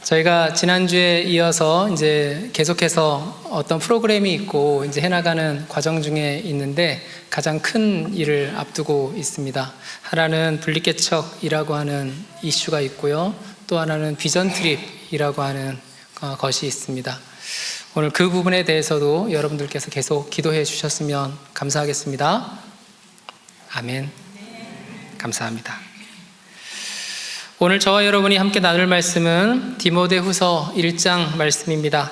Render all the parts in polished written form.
저희가 지난주에 이어서 이제 계속해서 어떤 프로그램이 있고 이제 해나가는 과정 중에 있는데 가장 큰 일을 앞두고 있습니다. 하나는 분리개척이라고 하는 이슈가 있고요. 또 하나는 비전 트립이라고 하는 것이 있습니다. 오늘 그 부분에 대해서도 여러분들께서 계속 기도해 주셨으면 감사하겠습니다. 아멘. 감사합니다. 오늘 저와 여러분이 함께 나눌 말씀은 디모데후서 1장 말씀입니다.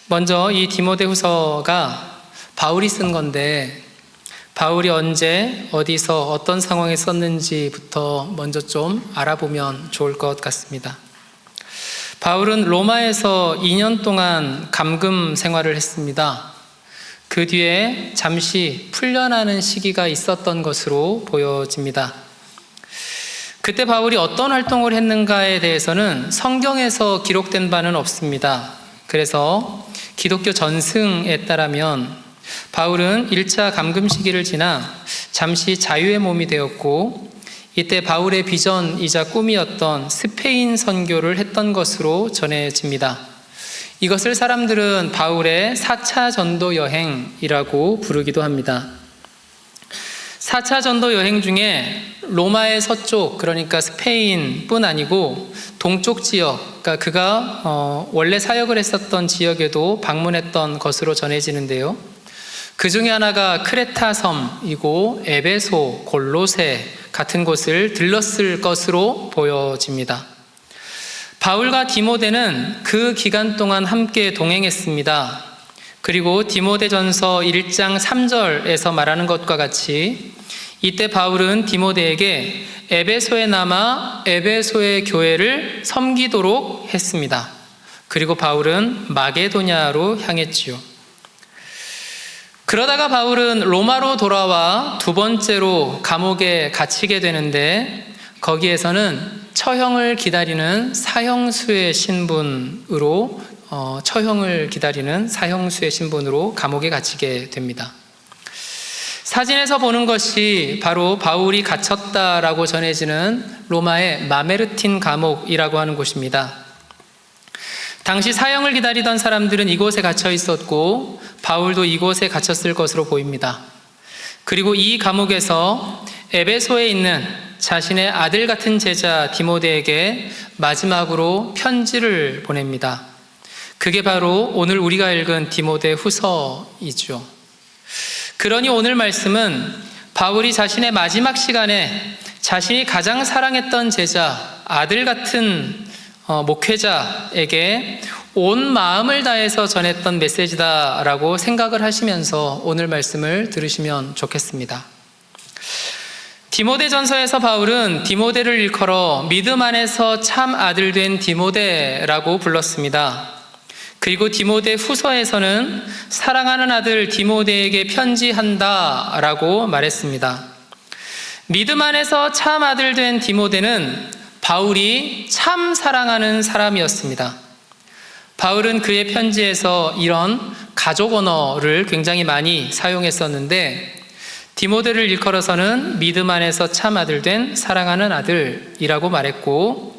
먼저 이 디모데후서가 바울이 쓴 건데 바울이 언제 어디서 어떤 상황에 썼는지부터 먼저 좀 알아보면 좋을 것 같습니다. 바울은 로마에서 2년 동안 감금 생활을 했습니다. 그 뒤에 잠시 풀려나는 시기가 있었던 것으로 보여집니다. 그때 바울이 어떤 활동을 했는가에 대해서는 성경에서 기록된 바는 없습니다. 그래서 기독교 전승에 따르면 바울은 1차 감금 시기를 지나 잠시 자유의 몸이 되었고 이때 바울의 비전이자 꿈이었던 스페인 선교를 했던 것으로 전해집니다. 이것을 사람들은 바울의 4차 전도 여행이라고 부르기도 합니다. 4차 전도 여행 중에 로마의 서쪽, 그러니까 스페인뿐 아니고 동쪽 지역, 그러니까 그가 원래 사역을 했었던 지역에도 방문했던 것으로 전해지는데요. 그 중에 하나가 크레타 섬이고 에베소, 골로새 같은 곳을 들렀을 것으로 보여집니다. 바울과 디모데는 그 기간 동안 함께 동행했습니다. 그리고 디모데전서 1장 3절에서 말하는 것과 같이 이때 바울은 디모데에게 에베소에 남아 에베소의 교회를 섬기도록 했습니다. 그리고 바울은 마게도냐로 향했지요. 그러다가 바울은 로마로 돌아와 두 번째로 감옥에 갇히게 되는데 거기에서는 처형을 기다리는 사형수의 신분으로 감옥에 갇히게 됩니다. 사진에서 보는 것이 바로 바울이 갇혔다라고 전해지는 로마의 마메르틴 감옥이라고 하는 곳입니다. 당시 사형을 기다리던 사람들은 이곳에 갇혀 있었고 바울도 이곳에 갇혔을 것으로 보입니다. 그리고 이 감옥에서 에베소에 있는 자신의 아들 같은 제자 디모데에게 마지막으로 편지를 보냅니다. 그게 바로 오늘 우리가 읽은 디모데 후서이죠. 그러니 오늘 말씀은 바울이 자신의 마지막 시간에 자신이 가장 사랑했던 제자, 아들 같은 목회자에게 온 마음을 다해서 전했던 메시지다라고 생각을 하시면서 오늘 말씀을 들으시면 좋겠습니다. 디모데전서에서 바울은 디모데를 일컬어 믿음 안에서 참 아들 된 디모데라고 불렀습니다. 그리고 디모데 후서에서는 사랑하는 아들 디모데에게 편지한다라고 말했습니다. 믿음 안에서 참 아들 된 디모데는 바울이 참 사랑하는 사람이었습니다. 바울은 그의 편지에서 이런 가족 언어를 굉장히 많이 사용했었는데 디모데를 일컬어서는 믿음 안에서 참 아들 된 사랑하는 아들이라고 말했고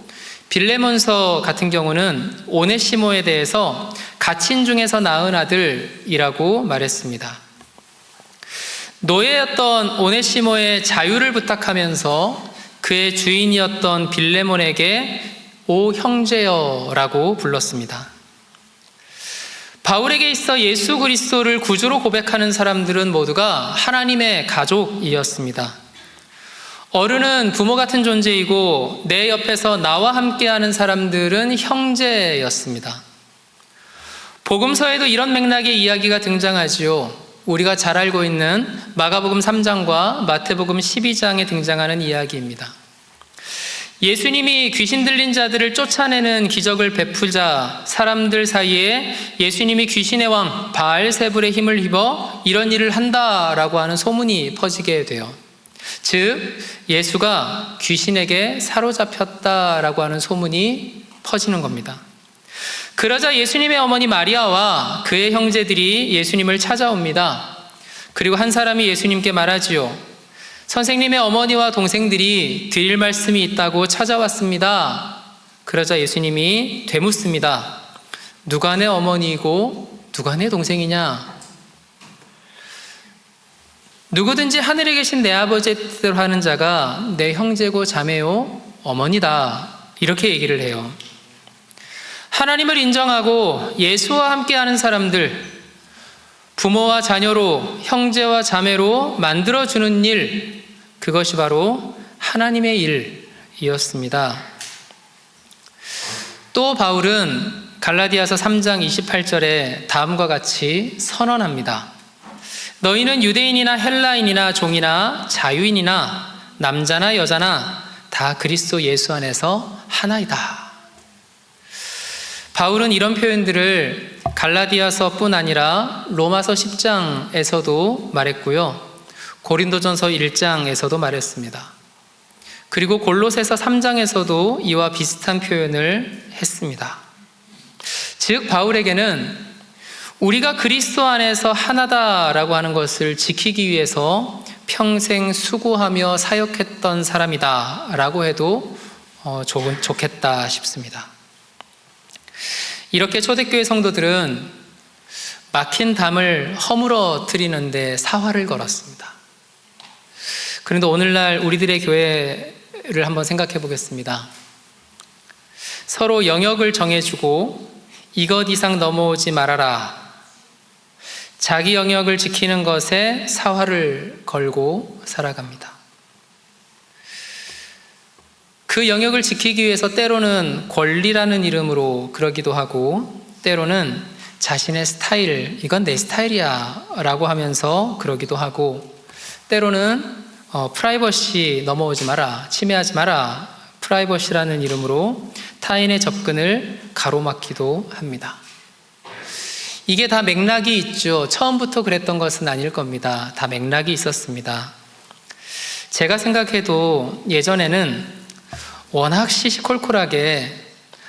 빌레몬서 같은 경우는 오네시모에 대해서 갇힌 중에서 낳은 아들이라고 말했습니다. 노예였던 오네시모의 자유를 부탁하면서 그의 주인이었던 빌레몬에게 오 형제여라고 불렀습니다. 바울에게 있어 예수 그리스도를 구주로 고백하는 사람들은 모두가 하나님의 가족이었습니다. 어른은 부모 같은 존재이고 내 옆에서 나와 함께하는 사람들은 형제였습니다. 복음서에도 이런 맥락의 이야기가 등장하지요. 우리가 잘 알고 있는 마가복음 3장과 마태복음 12장에 등장하는 이야기입니다. 예수님이 귀신 들린 자들을 쫓아내는 기적을 베푸자 사람들 사이에 예수님이 귀신의 왕 바알세불의 힘을 입어 이런 일을 한다라고 하는 소문이 퍼지게 돼요. 즉 예수가 귀신에게 사로잡혔다라고 하는 소문이 퍼지는 겁니다. 그러자 예수님의 어머니 마리아와 그의 형제들이 예수님을 찾아옵니다. 그리고 한 사람이 예수님께 말하지요. 선생님의 어머니와 동생들이 드릴 말씀이 있다고 찾아왔습니다 그러자 예수님이 되묻습니다. 누가 내 어머니이고 누가 내 동생이냐? 누구든지 하늘에 계신 내 아버지의 뜻대로 하는 자가 내 형제고 자매요 어머니다. 이렇게 얘기를 해요. 하나님을 인정하고 예수와 함께하는 사람들, 부모와 자녀로, 형제와 자매로 만들어주는 일, 그것이 바로 하나님의 일이었습니다. 또 바울은 갈라디아서 3장 28절에 다음과 같이 선언합니다. 너희는 유대인이나 헬라인이나 종이나 자유인이나 남자나 여자나 다 그리스도 예수 안에서 하나이다. 바울은 이런 표현들을 갈라디아서뿐 아니라 로마서 10장에서도 말했고요. 고린도전서 1장에서도 말했습니다. 그리고 골로새서 3장에서도 이와 비슷한 표현을 했습니다. 즉 바울에게는 우리가 그리스도 안에서 하나다라고 하는 것을 지키기 위해서 평생 수고하며 사역했던 사람이다 라고 해도 좋겠다 싶습니다. 이렇게 초대교회 성도들은 막힌 담을 허물어뜨리는데 사활을 걸었습니다. 그런데 오늘날 우리들의 교회를 한번 생각해 보겠습니다. 서로 영역을 정해주고 이것 이상 넘어오지 말아라. 자기 영역을 지키는 것에 사활을 걸고 살아갑니다. 그 영역을 지키기 위해서 때로는 권리라는 이름으로 그러기도 하고 때로는 자신의 스타일, 이건 내 스타일이야 라고 하면서 그러기도 하고 때로는 프라이버시 넘어오지 마라, 침해하지 마라, 프라이버시라는 이름으로 타인의 접근을 가로막기도 합니다. 이게 다 맥락이 있죠. 처음부터 그랬던 것은 아닐 겁니다. 다 맥락이 있었습니다. 제가 생각해도 예전에는 워낙 시시콜콜하게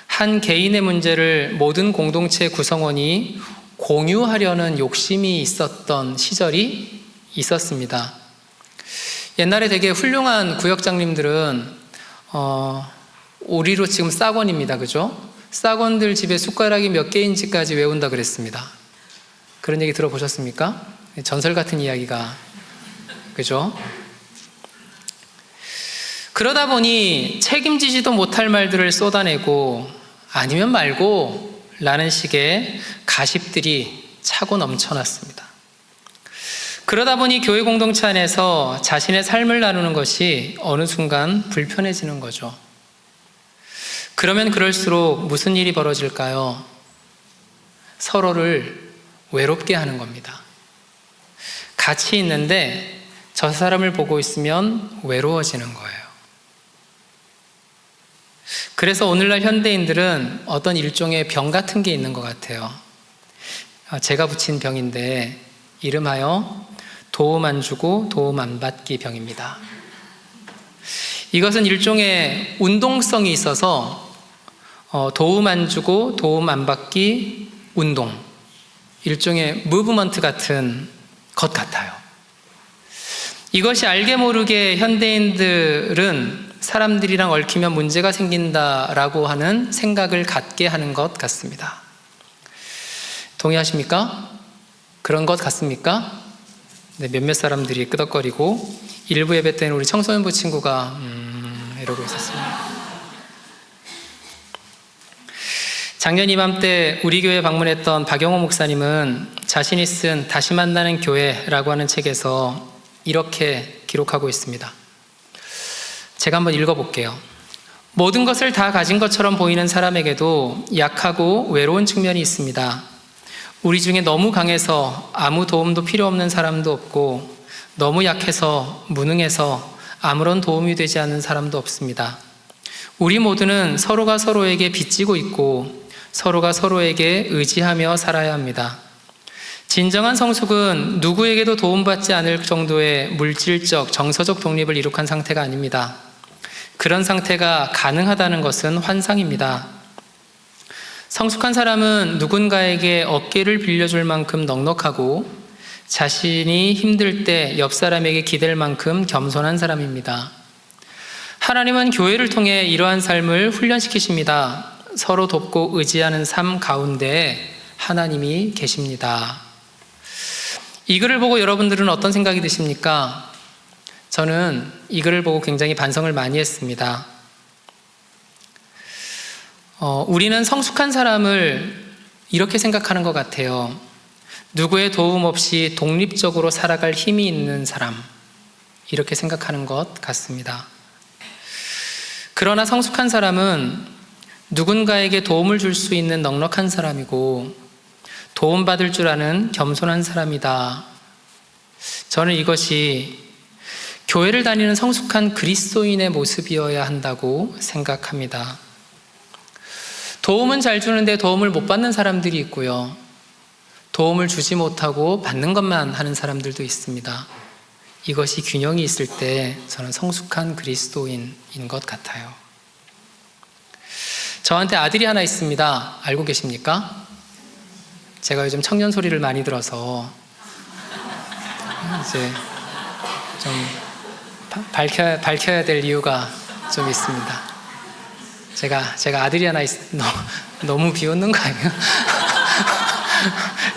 한 개인의 문제를 모든 공동체 구성원이 공유하려는 욕심이 있었던 시절이 있었습니다. 옛날에 되게 훌륭한 구역장님들은 우리로 지금 싹원입니다. 그죠? 싹원들 집에 숟가락이 몇 개인지까지 외운다 그랬습니다. 그런 얘기 들어보셨습니까? 전설 같은 이야기가. 그죠? 그러다 보니 책임지지도 못할 말들을 쏟아내고 아니면 말고 라는 식의 가십들이 차고 넘쳐났습니다. 그러다 보니 교회 공동체 안에서 자신의 삶을 나누는 것이 어느 순간 불편해지는 거죠. 그러면 그럴수록 무슨 일이 벌어질까요? 서로를 외롭게 하는 겁니다. 같이 있는데 저 사람을 보고 있으면 외로워지는 거예요. 그래서 오늘날 현대인들은 어떤 일종의 병 같은 게 있는 것 같아요. 제가 붙인 병인데 이름하여 도움 안 주고 도움 안 받기 병입니다. 이것은 일종의 운동성이 있어서 도움 안 주고 도움 안 받기 운동, 일종의 무브먼트 같은 것 같아요. 이것이 알게 모르게 현대인들은 사람들이랑 얽히면 문제가 생긴다라고 하는 생각을 갖게 하는 것 같습니다. 동의하십니까? 그런 것 같습니까? 네, 몇몇 사람들이 끄덕거리고 일부 예배 때는 우리 청소년부 친구가 이러고 있었습니다. 작년 이맘때 우리 교회 방문했던 박영호 목사님은 자신이 쓴 다시 만나는 교회라고 하는 책에서 이렇게 기록하고 있습니다. 제가 한번 읽어볼게요. 모든 것을 다 가진 것처럼 보이는 사람에게도 약하고 외로운 측면이 있습니다. 우리 중에 너무 강해서 아무 도움도 필요 없는 사람도 없고 너무 약해서 무능해서 아무런 도움이 되지 않는 사람도 없습니다. 우리 모두는 서로가 서로에게 빚지고 있고 서로가 서로에게 의지하며 살아야 합니다. 진정한 성숙은 누구에게도 도움받지 않을 정도의 물질적, 정서적 독립을 이룩한 상태가 아닙니다. 그런 상태가 가능하다는 것은 환상입니다. 성숙한 사람은 누군가에게 어깨를 빌려줄 만큼 넉넉하고 자신이 힘들 때 옆 사람에게 기댈 만큼 겸손한 사람입니다. 하나님은 교회를 통해 이러한 삶을 훈련시키십니다. 서로 돕고 의지하는 삶 가운데 하나님이 계십니다. 이 글을 보고 여러분들은 어떤 생각이 드십니까? 저는 이 글을 보고 굉장히 반성을 많이 했습니다. 우리는 성숙한 사람을 이렇게 생각하는 것 같아요. 누구의 도움 없이 독립적으로 살아갈 힘이 있는 사람, 이렇게 생각하는 것 같습니다. 그러나 성숙한 사람은 누군가에게 도움을 줄 수 있는 넉넉한 사람이고 도움받을 줄 아는 겸손한 사람이다. 저는 이것이 교회를 다니는 성숙한 그리스도인의 모습이어야 한다고 생각합니다. 도움은 잘 주는데 도움을 못 받는 사람들이 있고요. 도움을 주지 못하고 받는 것만 하는 사람들도 있습니다. 이것이 균형이 있을 때 저는 성숙한 그리스도인인 것 같아요. 저한테 아들이 하나 있습니다. 알고 계십니까? 제가 요즘 청년 소리를 많이 들어서 이제 좀 밝혀야 될 이유가 좀 있습니다. 제가 아들이 하나 너무 비웃는 거 아니에요?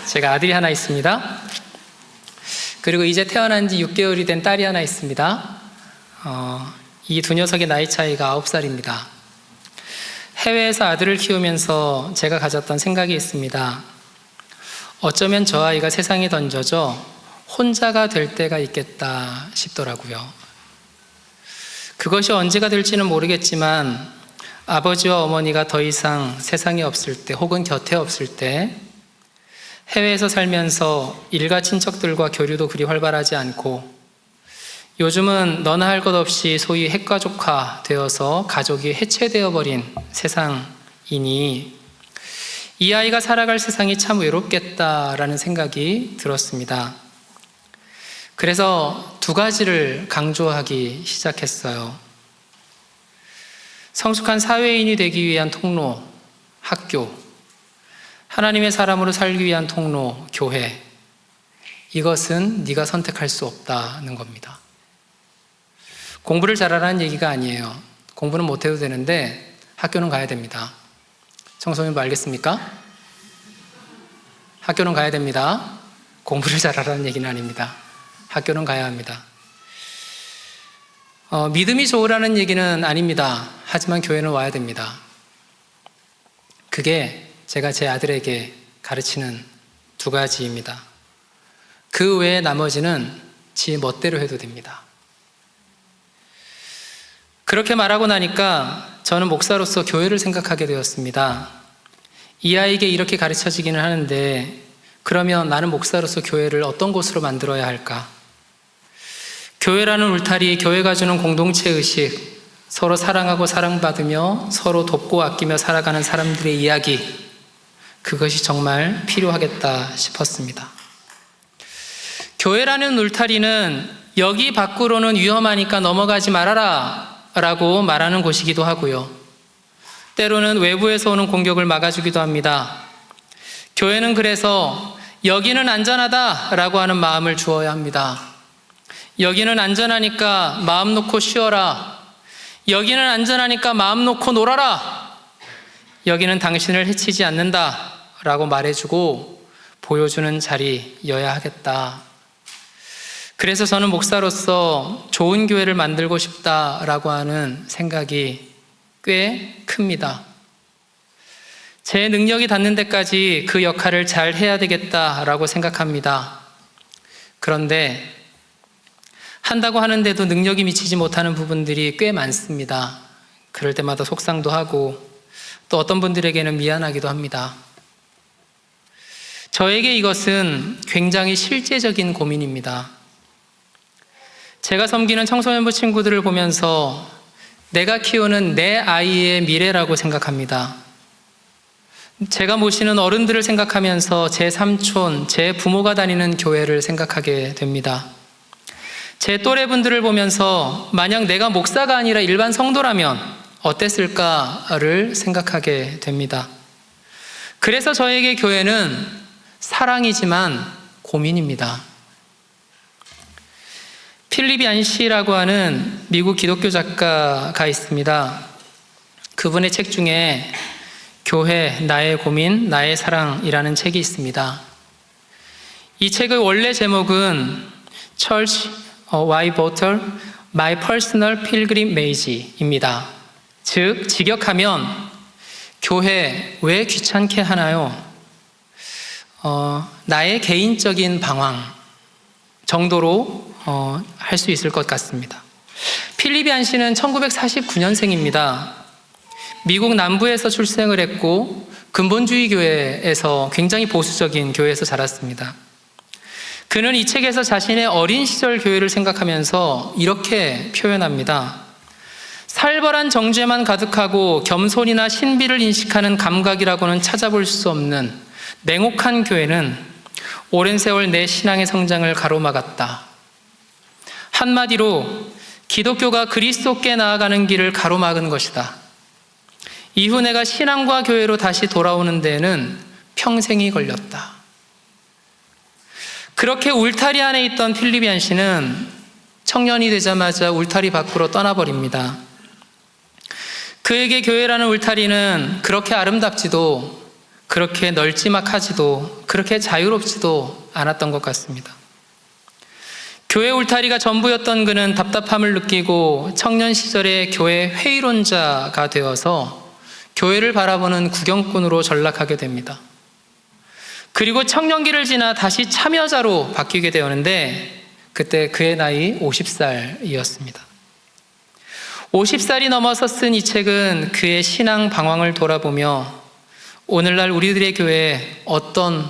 제가 아들이 하나 있습니다. 그리고 이제 태어난 지 6개월이 된 딸이 하나 있습니다. 이 두 녀석의 나이 차이가 9살입니다. 해외에서 아들을 키우면서 제가 가졌던 생각이 있습니다. 어쩌면 저 아이가 세상에 던져져 혼자가 될 때가 있겠다 싶더라고요. 그것이 언제가 될지는 모르겠지만 아버지와 어머니가 더 이상 세상에 없을 때 혹은 곁에 없을 때 해외에서 살면서 일가 친척들과 교류도 그리 활발하지 않고 요즘은 너나 할 것 없이 소위 핵가족화 되어서 가족이 해체되어 버린 세상이니 이 아이가 살아갈 세상이 참 외롭겠다라는 생각이 들었습니다. 그래서 두 가지를 강조하기 시작했어요. 성숙한 사회인이 되기 위한 통로, 학교, 하나님의 사람으로 살기 위한 통로, 교회. 이것은 네가 선택할 수 없다는 겁니다. 공부를 잘하라는 얘기가 아니에요. 공부는 못해도 되는데 학교는 가야 됩니다. 청소년 알겠습니까? 학교는 가야 됩니다. 공부를 잘하라는 얘기는 아닙니다. 학교는 가야 합니다. 믿음이 좋으라는 얘기는 아닙니다. 하지만 교회는 와야 됩니다. 그게 제가 제 아들에게 가르치는 두 가지입니다. 그 외에 나머지는 지 멋대로 해도 됩니다. 그렇게 말하고 나니까 저는 목사로서 교회를 생각하게 되었습니다. 이 아이에게 이렇게 가르쳐지기는 하는데 그러면 나는 목사로서 교회를 어떤 곳으로 만들어야 할까? 교회라는 울타리, 교회가 주는 공동체 의식, 서로 사랑하고 사랑받으며 서로 돕고 아끼며 살아가는 사람들의 이야기, 그것이 정말 필요하겠다 싶었습니다. 교회라는 울타리는 여기 밖으로는 위험하니까 넘어가지 말아라 라고 말하는 곳이기도 하고요. 때로는 외부에서 오는 공격을 막아주기도 합니다. 교회는 그래서 여기는 안전하다 라고 하는 마음을 주어야 합니다. 여기는 안전하니까 마음 놓고 쉬어라. 여기는 안전하니까 마음 놓고 놀아라. 여기는 당신을 해치지 않는다 라고 말해주고 보여주는 자리여야 하겠다. 그래서 저는 목사로서 좋은 교회를 만들고 싶다라고 하는 생각이 꽤 큽니다. 제 능력이 닿는 데까지 그 역할을 잘 해야 되겠다라고 생각합니다. 그런데 한다고 하는데도 능력이 미치지 못하는 부분들이 꽤 많습니다. 그럴 때마다 속상도 하고 또 어떤 분들에게는 미안하기도 합니다. 저에게 이것은 굉장히 실제적인 고민입니다. 제가 섬기는 청소년부 친구들을 보면서 내가 키우는 내 아이의 미래라고 생각합니다. 제가 모시는 어른들을 생각하면서 제 삼촌, 제 부모가 다니는 교회를 생각하게 됩니다. 제 또래분들을 보면서 만약 내가 목사가 아니라 일반 성도라면 어땠을까를 생각하게 됩니다. 그래서 저에게 교회는 사랑이지만 고민입니다. 필립 얀시라고 하는 미국 기독교 작가가 있습니다. 그분의 책 중에 교회, 나의 고민, 나의 사랑이라는 책이 있습니다. 이 책의 원래 제목은 Church Why Bottle? My Personal Pilgrimage입니다. 즉, 직역하면 교회 왜 귀찮게 하나요? 나의 개인적인 방황 정도로 할 수 있을 것 같습니다. 필립 얀 씨는 1949년생입니다. 미국 남부에서 출생을 했고 근본주의 교회에서 굉장히 보수적인 교회에서 자랐습니다. 그는 이 책에서 자신의 어린 시절 교회를 생각하면서 이렇게 표현합니다. 살벌한 정죄만 가득하고 겸손이나 신비를 인식하는 감각이라고는 찾아볼 수 없는 냉혹한 교회는 오랜 세월 내 신앙의 성장을 가로막았다. 한마디로 기독교가 그리스도께 나아가는 길을 가로막은 것이다. 이후 내가 신앙과 교회로 다시 돌아오는 데에는 평생이 걸렸다. 그렇게 울타리 안에 있던 필립 얀 씨는 청년이 되자마자 울타리 밖으로 떠나버립니다. 그에게 교회라는 울타리는 그렇게 아름답지도, 그렇게 널찍하지도, 그렇게 자유롭지도 않았던 것 같습니다. 교회 울타리가 전부였던 그는 답답함을 느끼고 청년 시절에 교회 회의론자가 되어서 교회를 바라보는 구경꾼으로 전락하게 됩니다. 그리고 청년기를 지나 다시 참여자로 바뀌게 되었는데 그때 그의 나이 50살이었습니다. 50살이 넘어서 쓴 이 책은 그의 신앙 방황을 돌아보며 오늘날 우리들의 교회에 어떤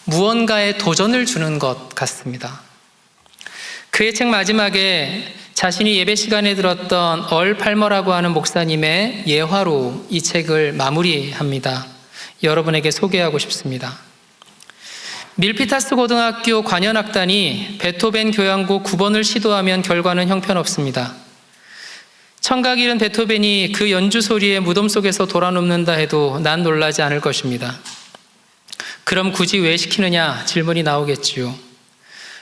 무언가에 도전을 주는 것 같습니다. 그의 책 마지막에 자신이 예배 시간에 들었던 얼 팔머라고 하는 목사님의 예화로 이 책을 마무리합니다. 여러분에게 소개하고 싶습니다. 밀피타스 고등학교 관현악단이 베토벤 교향곡 9번을 시도하면 결과는 형편없습니다. 청각 잃은 베토벤이 그 연주 소리에 무덤 속에서 돌아눕는다 해도 난 놀라지 않을 것입니다. 그럼 굳이 왜 시키느냐 질문이 나오겠지요.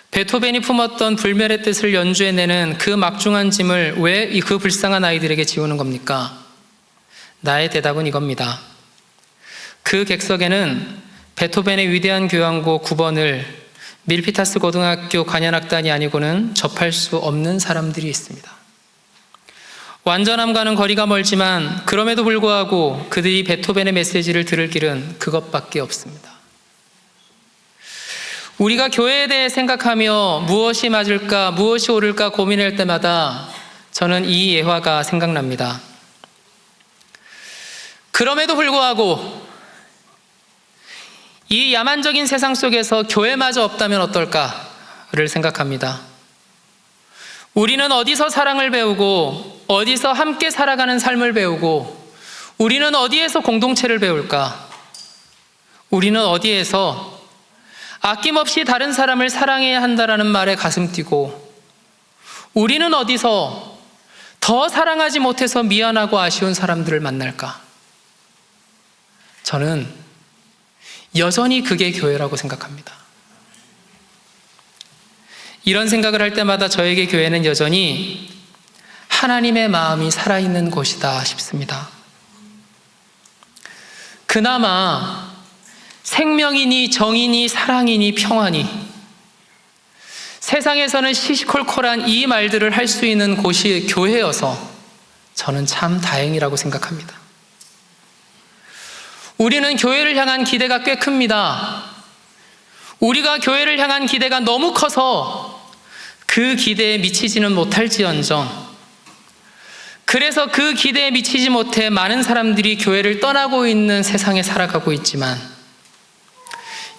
베토벤이 품었던 불멸의 뜻을 연주해내는 그 막중한 짐을 왜 그 불쌍한 아이들에게 지우는 겁니까? 나의 대답은 이겁니다. 그 객석에는 베토벤의 위대한 교향곡 9번을 밀피타스 고등학교 관현악단이 아니고는 접할 수 없는 사람들이 있습니다. 완전함과는 거리가 멀지만 그럼에도 불구하고 그들이 베토벤의 메시지를 들을 길은 그것밖에 없습니다. 우리가 교회에 대해 생각하며 무엇이 맞을까, 무엇이 옳을까 고민할 때마다 저는 이 예화가 생각납니다. 그럼에도 불구하고 이 야만적인 세상 속에서 교회마저 없다면 어떨까를 생각합니다. 우리는 어디서 사랑을 배우고 어디서 함께 살아가는 삶을 배우고 우리는 어디에서 공동체를 배울까? 우리는 어디에서 아낌없이 다른 사람을 사랑해야 한다라는 말에 가슴 뛰고 우리는 어디서 더 사랑하지 못해서 미안하고 아쉬운 사람들을 만날까? 저는 여전히 그게 교회라고 생각합니다. 이런 생각을 할 때마다 저에게 교회는 여전히 하나님의 마음이 살아있는 곳이다 싶습니다. 그나마 생명이니 정이니 사랑이니 평화니 세상에서는 시시콜콜한 이 말들을 할 수 있는 곳이 교회여서 저는 참 다행이라고 생각합니다. 우리는 교회를 향한 기대가 꽤 큽니다. 우리가 교회를 향한 기대가 너무 커서 그 기대에 미치지는 못할지언정 그래서 그 기대에 미치지 못해 많은 사람들이 교회를 떠나고 있는 세상에 살아가고 있지만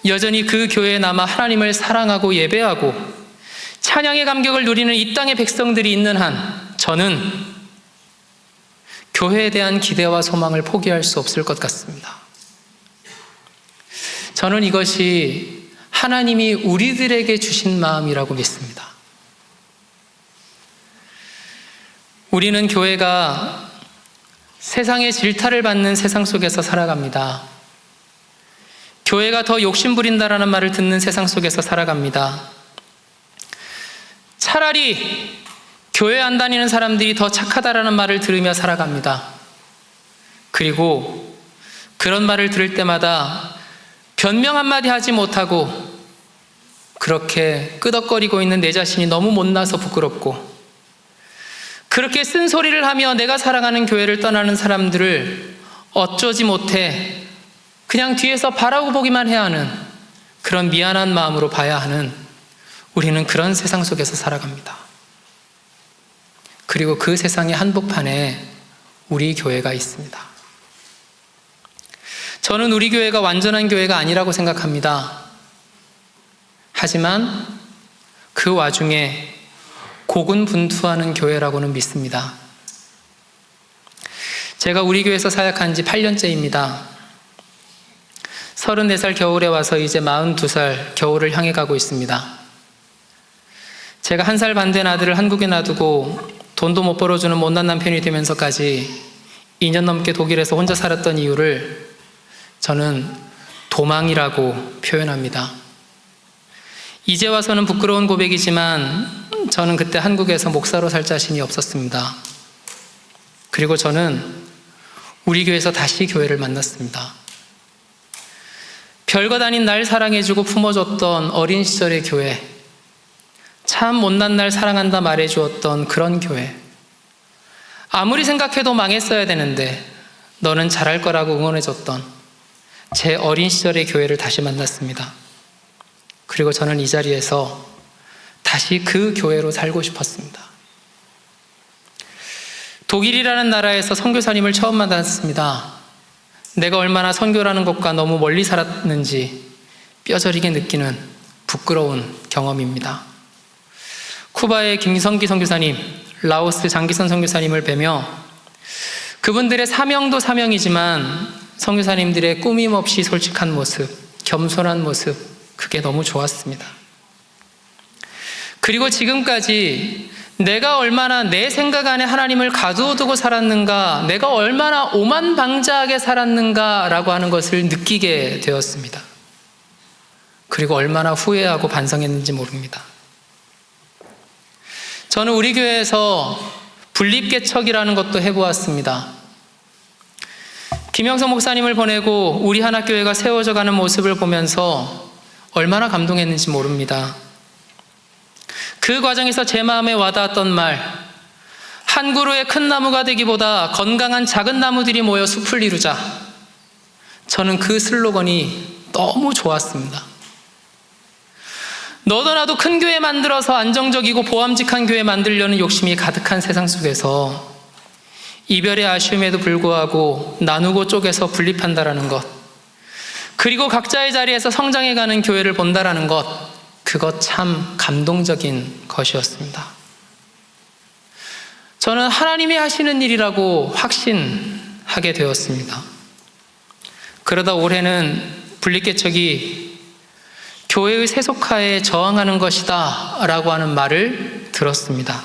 여전히 그 교회에 남아 하나님을 사랑하고 예배하고 찬양의 감격을 누리는 이 땅의 백성들이 있는 한 저는 교회에 대한 기대와 소망을 포기할 수 없을 것 같습니다. 저는 이것이 하나님이 우리들에게 주신 마음이라고 믿습니다. 우리는 교회가 세상의 질타를 받는 세상 속에서 살아갑니다. 교회가 더 욕심부린다라는 말을 듣는 세상 속에서 살아갑니다. 차라리 교회 안 다니는 사람들이 더 착하다라는 말을 들으며 살아갑니다. 그리고 그런 말을 들을 때마다 변명 한마디 하지 못하고 그렇게 끄덕거리고 있는 내 자신이 너무 못나서 부끄럽고, 그렇게 쓴소리를 하며 내가 사랑하는 교회를 떠나는 사람들을 어쩌지 못해 그냥 뒤에서 바라고 보기만 해야 하는 그런 미안한 마음으로 봐야 하는, 우리는 그런 세상 속에서 살아갑니다. 그리고 그 세상의 한복판에 우리 교회가 있습니다. 저는 우리 교회가 완전한 교회가 아니라고 생각합니다. 하지만 그 와중에 고군분투하는 교회라고는 믿습니다. 제가 우리 교회에서 사역한 지 8년째입니다. 34살 겨울에 와서 이제 42살 겨울을 향해 가고 있습니다. 제가 1살 반 된 아들을 한국에 놔두고 돈도 못 벌어주는 못난 남편이 되면서까지 2년 넘게 독일에서 혼자 살았던 이유를 저는 도망이라고 표현합니다. 이제 와서는 부끄러운 고백이지만 저는 그때 한국에서 목사로 살 자신이 없었습니다. 그리고 저는 우리 교회에서 다시 교회를 만났습니다. 별것 아닌 날 사랑해주고 품어줬던 어린 시절의 교회, 참 못난 날 사랑한다 말해주었던 그런 교회, 아무리 생각해도 망했어야 되는데 너는 잘할 거라고 응원해줬던 제 어린 시절의 교회를 다시 만났습니다. 그리고 저는 이 자리에서 다시 그 교회로 살고 싶었습니다. 독일이라는 나라에서 선교사님을 처음 만났습니다. 내가 얼마나 선교라는 것과 너무 멀리 살았는지 뼈저리게 느끼는 부끄러운 경험입니다. 쿠바의 김성기 선교사님, 라오스 장기선 선교사님을 뵈며 그분들의 사명도 사명이지만 선교사님들의 꾸밈없이 솔직한 모습, 겸손한 모습, 그게 너무 좋았습니다. 그리고 지금까지 내가 얼마나 내 생각 안에 하나님을 가두어두고 살았는가, 내가 얼마나 오만방자하게 살았는가라고 하는 것을 느끼게 되었습니다. 그리고 얼마나 후회하고 반성했는지 모릅니다. 저는 우리 교회에서 분립개척이라는 것도 해보았습니다. 김영석 목사님을 보내고 우리 하나교회가 세워져 가는 모습을 보면서 얼마나 감동했는지 모릅니다. 그 과정에서 제 마음에 와닿았던 말, 한 그루의 큰 나무가 되기보다 건강한 작은 나무들이 모여 숲을 이루자. 저는 그 슬로건이 너무 좋았습니다. 너도 나도 큰 교회 만들어서 안정적이고 보암직한 교회 만들려는 욕심이 가득한 세상 속에서 이별의 아쉬움에도 불구하고 나누고 쪼개서 분립한다라는 것, 그리고 각자의 자리에서 성장해가는 교회를 본다라는 것, 그것 참 감동적인 것이었습니다. 저는 하나님이 하시는 일이라고 확신하게 되었습니다. 그러다 올해는 분립개척이 교회의 세속화에 저항하는 것이다 라고 하는 말을 들었습니다.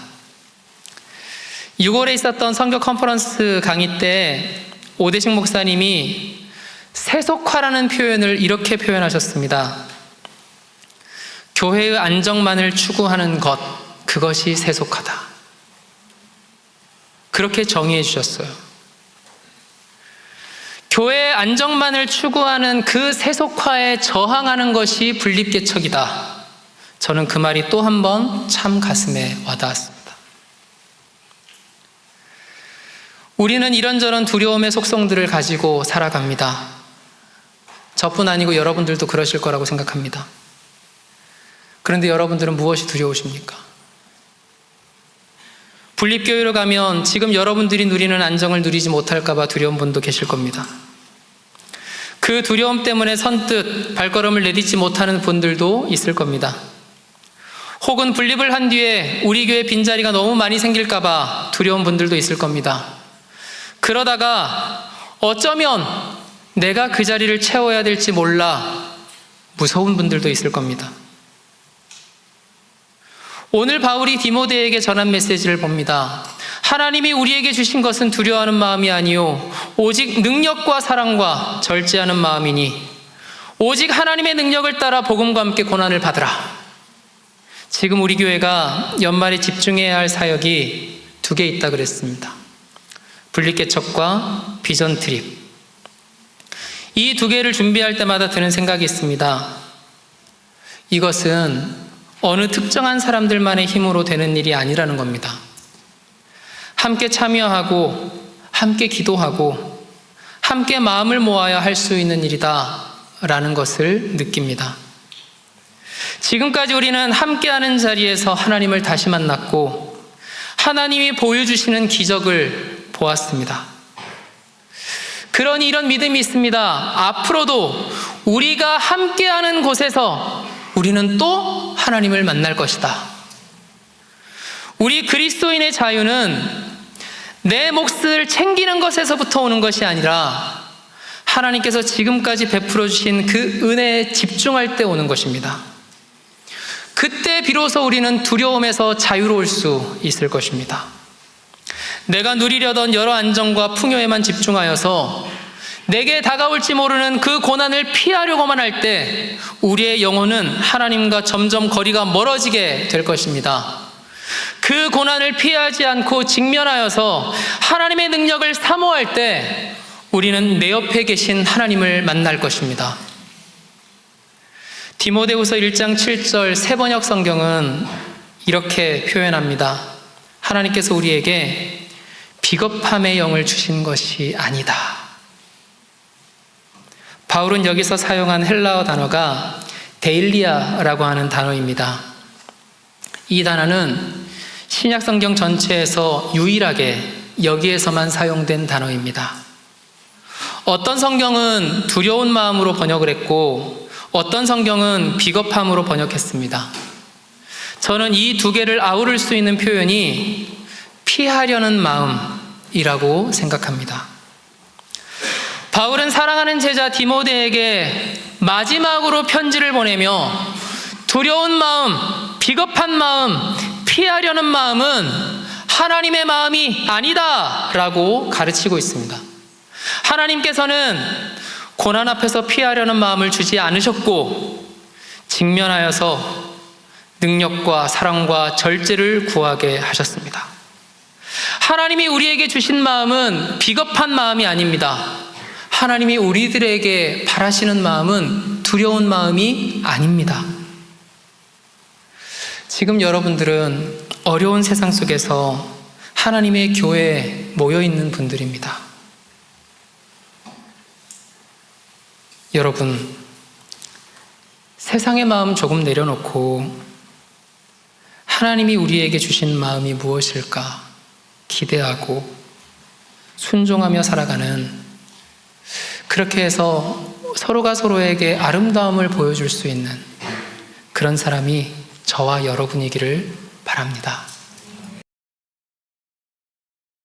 6월에 있었던 선교 컨퍼런스 강의 때 오대식 목사님이 세속화라는 표현을 이렇게 표현하셨습니다. 교회의 안정만을 추구하는 것, 그것이 세속화다. 그렇게 정의해 주셨어요. 교회의 안정만을 추구하는 그 세속화에 저항하는 것이 분립개척이다. 저는 그 말이 또 한 번 참 가슴에 와닿았습니다. 우리는 이런저런 두려움의 속성들을 가지고 살아갑니다. 저뿐 아니고 여러분들도 그러실 거라고 생각합니다. 그런데 여러분들은 무엇이 두려우십니까? 분립교회로 가면 지금 여러분들이 누리는 안정을 누리지 못할까 봐 두려운 분도 계실 겁니다. 그 두려움 때문에 선뜻 발걸음을 내딛지 못하는 분들도 있을 겁니다. 혹은 분립을 한 뒤에 우리 교회 빈자리가 너무 많이 생길까 봐 두려운 분들도 있을 겁니다. 그러다가 어쩌면 내가 그 자리를 채워야 될지 몰라 무서운 분들도 있을 겁니다. 오늘 바울이 디모데에게 전한 메시지를 봅니다. 하나님이 우리에게 주신 것은 두려워하는 마음이 아니요 오직 능력과 사랑과 절제하는 마음이니 오직 하나님의 능력을 따라 복음과 함께 고난을 받으라. 지금 우리 교회가 연말에 집중해야 할 사역이 2개 있다 그랬습니다. 분립개척과 비전 트립. 이 2개를 준비할 때마다 드는 생각이 있습니다. 이것은 어느 특정한 사람들만의 힘으로 되는 일이 아니라는 겁니다. 함께 참여하고 함께 기도하고 함께 마음을 모아야 할 수 있는 일이다 라는 것을 느낍니다. 지금까지 우리는 함께하는 자리에서 하나님을 다시 만났고 하나님이 보여주시는 기적을 보았습니다. 그러니 이런 믿음이 있습니다. 앞으로도 우리가 함께하는 곳에서 우리는 또 하나님을 만날 것이다. 우리 그리스도인의 자유는 내 몫을 챙기는 것에서부터 오는 것이 아니라 하나님께서 지금까지 베풀어 주신 그 은혜에 집중할 때 오는 것입니다. 그때 비로소 우리는 두려움에서 자유로울 수 있을 것입니다. 내가 누리려던 여러 안정과 풍요에만 집중하여서 내게 다가올지 모르는 그 고난을 피하려고만 할 때 우리의 영혼은 하나님과 점점 거리가 멀어지게 될 것입니다. 그 고난을 피하지 않고 직면하여서 하나님의 능력을 사모할 때 우리는 내 옆에 계신 하나님을 만날 것입니다. 디모데후서 1장 7절 새번역 성경은 이렇게 표현합니다. 하나님께서 우리에게 비겁함의 영을 주신 것이 아니다. 바울은 여기서 사용한 헬라어 단어가 데일리아라고 하는 단어입니다. 이 단어는 신약 성경 전체에서 유일하게 여기에서만 사용된 단어입니다. 어떤 성경은 두려운 마음으로 번역을 했고 어떤 성경은 비겁함으로 번역했습니다. 저는 이 2개를 아우를 수 있는 표현이 피하려는 마음이라고 생각합니다. 바울은 사랑하는 제자 디모데에게 마지막으로 편지를 보내며 두려운 마음, 비겁한 마음, 피하려는 마음은 하나님의 마음이 아니다 라고 가르치고 있습니다. 하나님께서는 고난 앞에서 피하려는 마음을 주지 않으셨고 직면하여서 능력과 사랑과 절제를 구하게 하셨습니다. 하나님이 우리에게 주신 마음은 비겁한 마음이 아닙니다. 하나님이 우리들에게 바라시는 마음은 두려운 마음이 아닙니다. 지금 여러분들은 어려운 세상 속에서 하나님의 교회에 모여있는 분들입니다. 여러분, 세상의 마음 조금 내려놓고 하나님이 우리에게 주신 마음이 무엇일까 기대하고 순종하며 살아가는, 그렇게 해서 서로가 서로에게 아름다움을 보여줄 수 있는 그런 사람이 저와 여러분이기를 바랍니다.